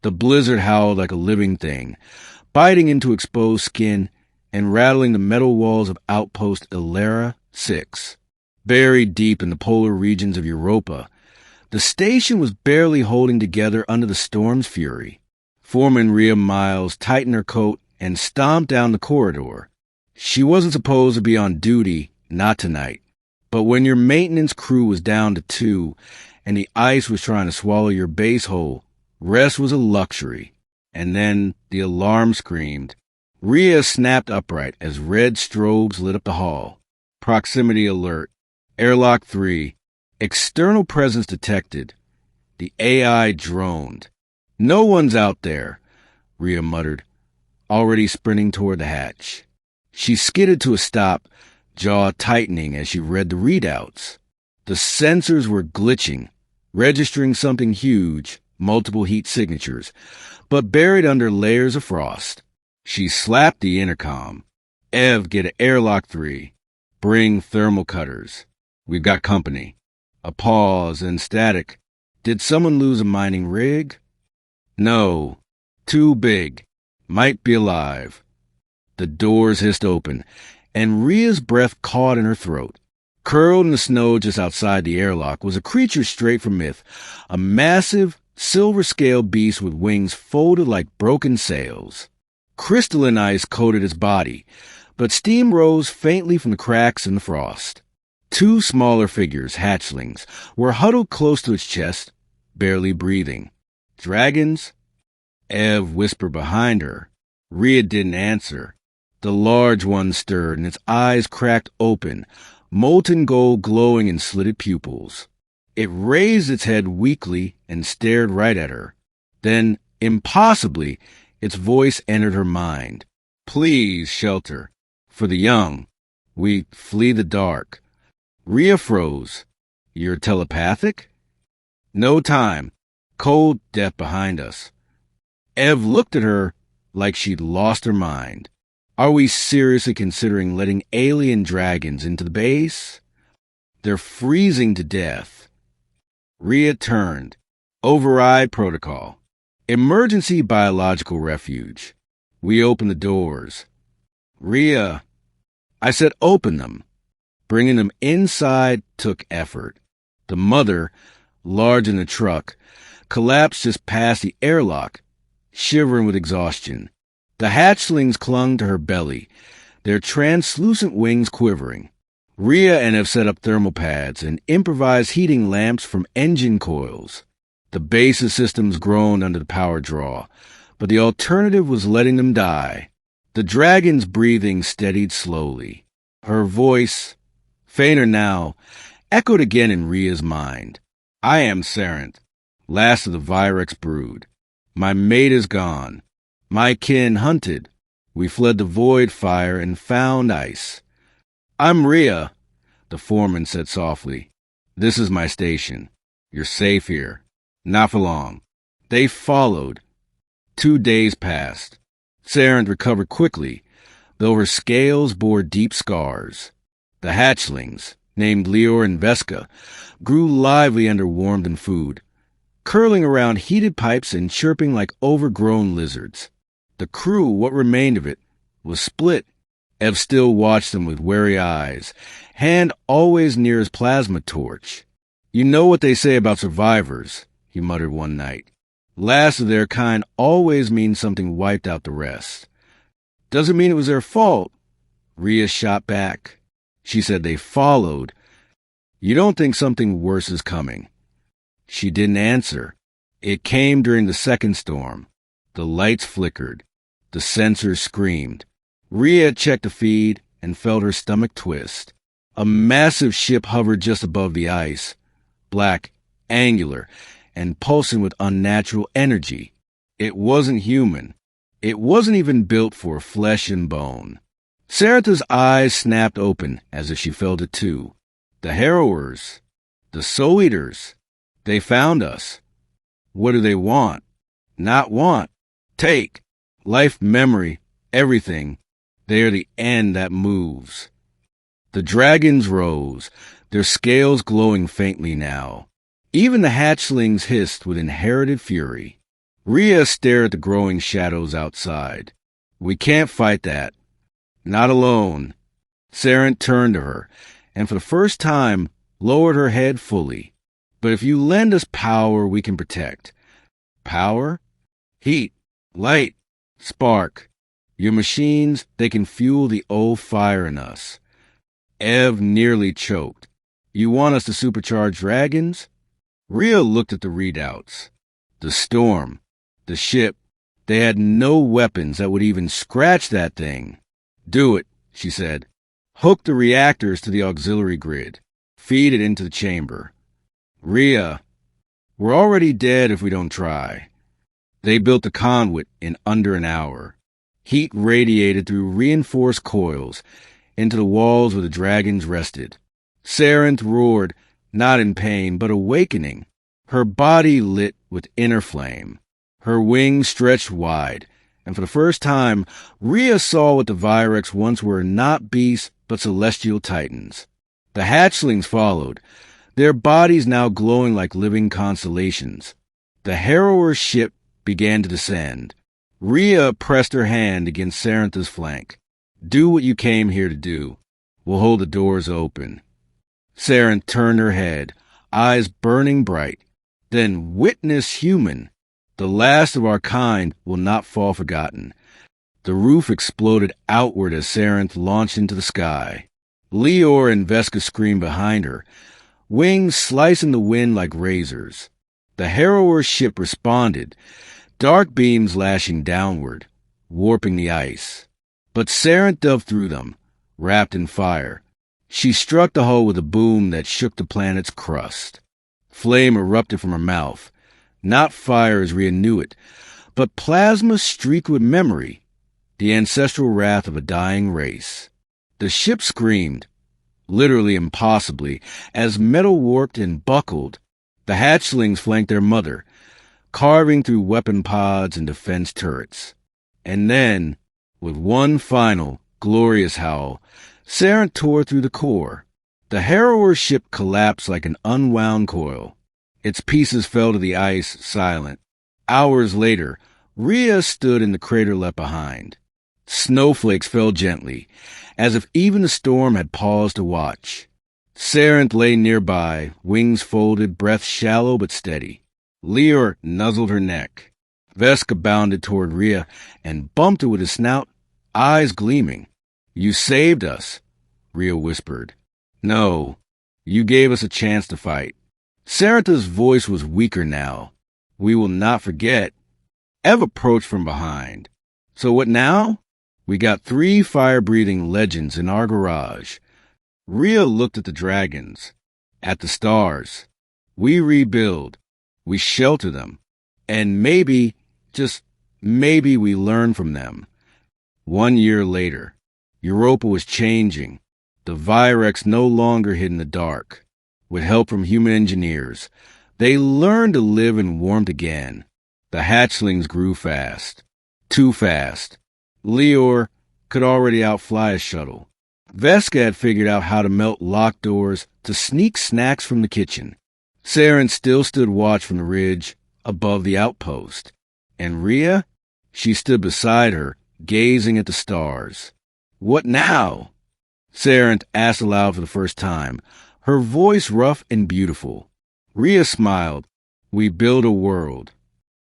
The blizzard howled like a living thing, biting into exposed skin and rattling the metal walls of outpost Ilera 6. Buried deep in the polar regions of Europa, the station was barely holding together under the storm's fury. Foreman Rhea Myles tightened her coat and stomped down the corridor. She wasn't supposed to be on duty, not tonight. But when your maintenance crew was down to 2 and the ice was trying to swallow your base whole, rest was a luxury. And then the alarm screamed. Rhea snapped upright as red strobes lit up the hall. Proximity alert. Airlock 3. External presence detected. The AI droned. No one's out there, Rhea muttered, already sprinting toward the hatch. She skidded to a stop, jaw tightening as she read the readouts. The sensors were glitching, registering something huge, multiple heat signatures, but buried under layers of frost. She slapped the intercom. Ev, get an airlock 3. Bring thermal cutters. We've got company. A pause and static. Did someone lose a mining rig? No. Too big. Might be alive. The doors hissed open, and Rhea's breath caught in her throat. Curled in the snow just outside the airlock was a creature straight from myth, a massive, silver-scaled beast with wings folded like broken sails. Crystalline ice coated its body, but steam rose faintly from the cracks in the frost. 2 smaller figures, hatchlings, were huddled close to its chest, barely breathing. Dragons? Ev whispered behind her. Rhea didn't answer. The large one stirred, and its eyes cracked open, molten gold glowing in slitted pupils. It raised its head weakly and stared right at her. Then, impossibly, its voice entered her mind. Please, shelter. For the young. We flee the dark. Rhea froze. You're telepathic? No time. Cold death behind us. Ev looked at her like she'd lost her mind. Are we seriously considering letting alien dragons into the base? They're freezing to death. Rhea turned. Override protocol. Emergency biological refuge. We open the doors. Rhea, I said open them. Bringing them inside took effort. The mother, large in the truck, collapsed just past the airlock, shivering with exhaustion. The hatchlings clung to her belly, their translucent wings quivering. Rhea and Ev set up thermal pads and improvised heating lamps from engine coils. The base's systems groaned under the power draw, but the alternative was letting them die. The dragon's breathing steadied slowly. Her voice, fainter now, echoed again in Rhea's mind. I am Sarant, last of the Virex brood. My mate is gone. My kin hunted. We fled the void fire and found ice. I'm Rhea, the foreman said softly. This is my station. You're safe here. Not for long. They followed. 2 days passed. Sarant recovered quickly, though her scales bore deep scars. The hatchlings, named Leor and Veska, grew lively under warmth and food, curling around heated pipes and chirping like overgrown lizards. The crew, what remained of it, was split. Ev still watched them with wary eyes, hand always near his plasma torch. You know what they say about survivors, he muttered one night. Last of their kind always means something wiped out the rest. Doesn't mean it was their fault. Rhea shot back. She said they followed. You don't think something worse is coming? She didn't answer. It came during the second storm. The lights flickered. The sensors screamed. Rhea checked the feed and felt her stomach twist. A massive ship hovered just above the ice, black, angular, and pulsing with unnatural energy. It wasn't human. It wasn't even built for flesh and bone. Sarata's eyes snapped open as if she felt it too. The harrowers, the soul eaters, they found us. What do they want? Not want. Take. Life, memory, everything. They are the end that moves. The dragons rose, their scales glowing faintly now. Even the hatchlings hissed with inherited fury. Rhea stared at the growing shadows outside. We can't fight that. Not alone. Sarent turned to her, and for the first time, lowered her head fully. But if you lend us power, we can protect. Power? Heat, light, spark. Your machines, they can fuel the old fire in us. Ev nearly choked. You want us to supercharge dragons? Rhea looked at the readouts. The storm, the ship, they had no weapons that would even scratch that thing. Do it, she said. Hook the reactors to the auxiliary grid. Feed it into the chamber. Rhea, we're already dead if we don't try. They built the conduit in under an hour. Heat radiated through reinforced coils into the walls where the dragons rested. Sarent roared, not in pain, but awakening. Her body lit with inner flame. Her wings stretched wide, and for the first time, Rhea saw what the Virex once were not beasts, but celestial titans. The hatchlings followed, their bodies now glowing like living constellations. The harrower's ship began to descend. Rhea pressed her hand against Sarentha's flank. Do what you came here to do. We'll hold the doors open. Sarent turned her head, eyes burning bright. Then witness human. The last of our kind will not fall forgotten. The roof exploded outward as Sarent launched into the sky. Leor and Veska screamed behind her, wings slicing the wind like razors. The harrower's ship responded, dark beams lashing downward, warping the ice. But Sarent dove through them, wrapped in fire. She struck the hull with a boom that shook the planet's crust. Flame erupted from her mouth, not fire as Rhea knew it, but plasma streaked with memory, the ancestral wrath of a dying race. The ship screamed, literally impossibly, as metal warped and buckled. The hatchlings flanked their mother, carving through weapon pods and defense turrets. And then, with one final, glorious howl, Sarent tore through the core. The harrower's ship collapsed like an unwound coil. Its pieces fell to the ice, silent. Hours later, Rhea stood in the crater left behind. Snowflakes fell gently, as if even the storm had paused to watch. Sarent lay nearby, wings folded, breath shallow but steady. Leor nuzzled her neck. Veska bounded toward Rhea and bumped her with his snout, eyes gleaming. You saved us, Rhea whispered. No, you gave us a chance to fight. Sarentha's voice was weaker now. We will not forget. Ev approached from behind. So what now? We got 3 fire-breathing legends in our garage. Rhea looked at the dragons, at the stars. We rebuild. We shelter them. And maybe, just maybe we learn from them. 1 year later, Europa was changing. The Virex no longer hid in the dark. With help from human engineers, they learned to live in warmth again. The hatchlings grew fast. Too fast. Leor could already outfly a shuttle. Veska had figured out how to melt locked doors to sneak snacks from the kitchen. Sarent still stood watch from the ridge above the outpost. And Rhea? She stood beside her, gazing at the stars. What now? Sarent asked aloud for the first time, her voice rough and beautiful. Rhea smiled. We build a world.